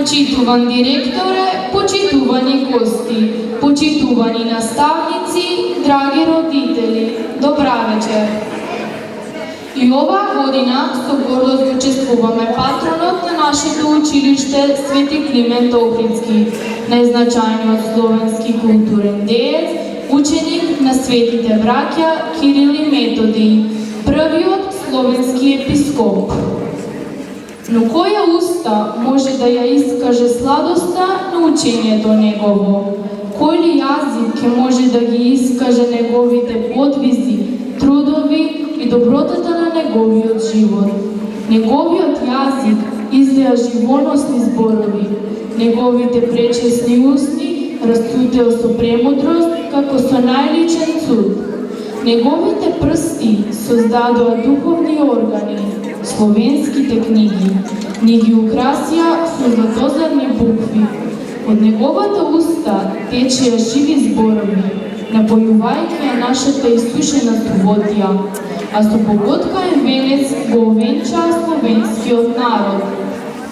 Почитуван директоре, почитувани гости, почитувани наставници, драги родители, добра вечер. И оваа година со гордост го чествуваме патронот на нашето училиште Свети Климент Охридски, најзначајниот словенски културен деец, ученик на светите браќа Кирил и Методи, првиот словенски епископ. Но која уста може да ја искаже сладоста на учењето негово? Кој ли јазик ќе може да ги искаже неговите подвизи, трудови и добротата на неговиот живот? Неговиот јазик излеа живоносни зборови, неговите пречесни устни растутеа со премудрост како со најличен цуд. Неговите прсти создадоа духовни органи, словенските книги, ни ги украсија со златозарни букви. Од неговата уста течеа живи зборови, напојувајќи ја нашата исушена стоводија, а со погодкаен венец го овенчаа словенскиот народ.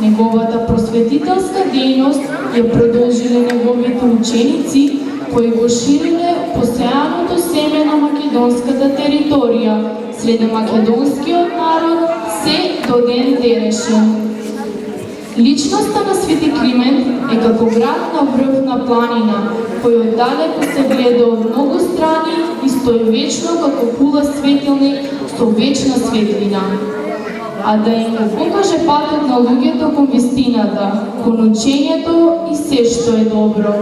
Неговата просветителска дејност ја продолжиле неговите ученици, кои го шириле посеаното семе на македонската територија, среде македонскиот народ се до ден денешен. Личноста на Свети Климент е како град на врвна планина, кој оддалеку се гледа од многу страни и стои вечно како кула светилник со вечна светлина. А да им го покаже патот на луѓето кон вистината, кон учењето и се што е добро.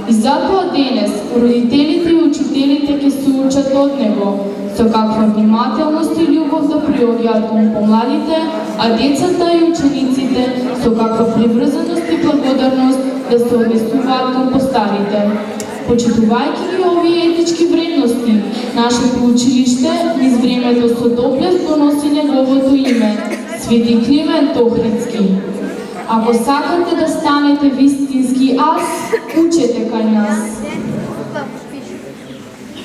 И затоа денес родителите и учителите ќе се учат од него, со каква внимателност и љубов да приоѓаат кон помладите, а децата и учениците со каква приврзаност и благодарност да се однесуваат кон постарите. Почитувајќи ги овие етички вредности, нашето училиште низ времето со доблест доноси неговото име, Свети Климент Охридски. Ако сакате да станете вистински ас, учете кај нас.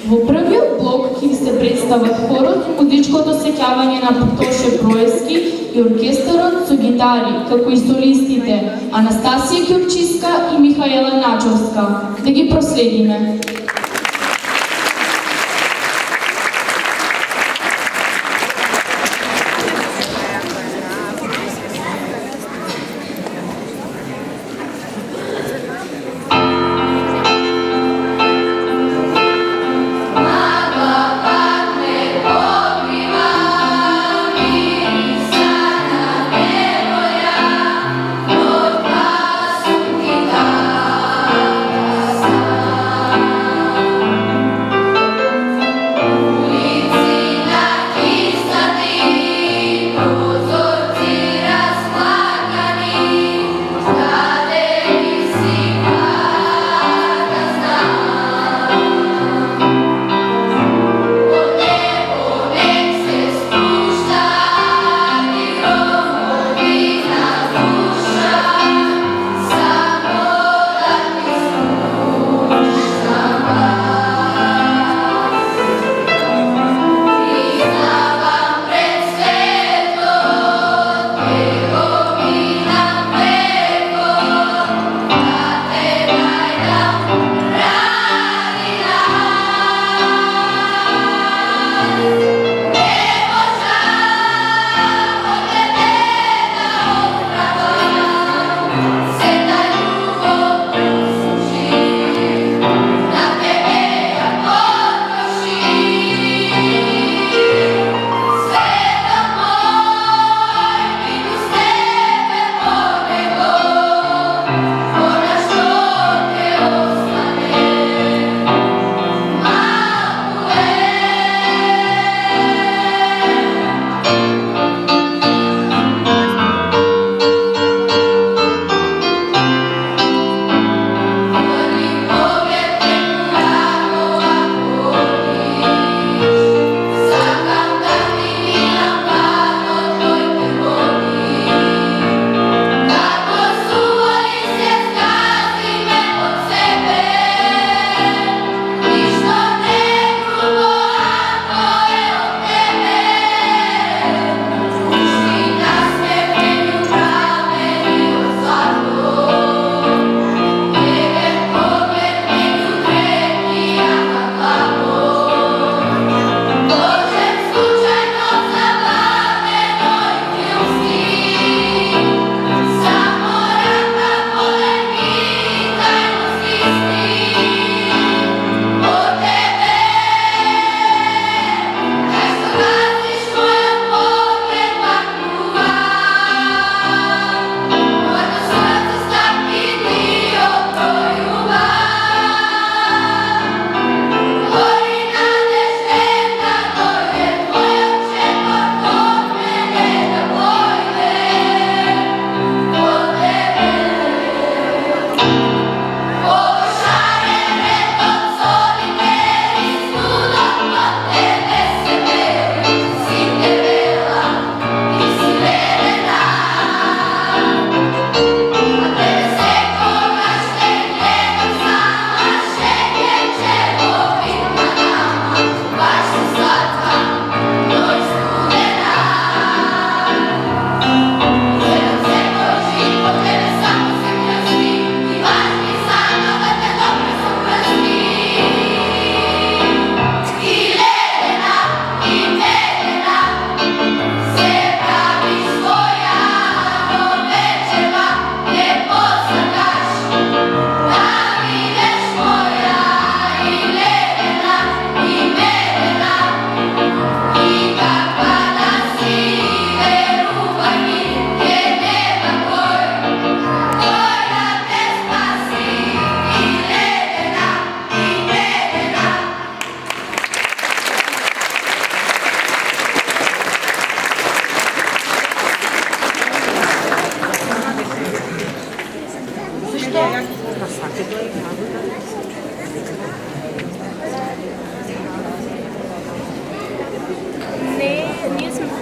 Во првиот блок ќе се представат хорот и музичкото сеќавање на Тоше Проески и оркестарот со гитари, како и солистите Анастасија Ќурчиска и Михаела Начовска. Да ги проследиме.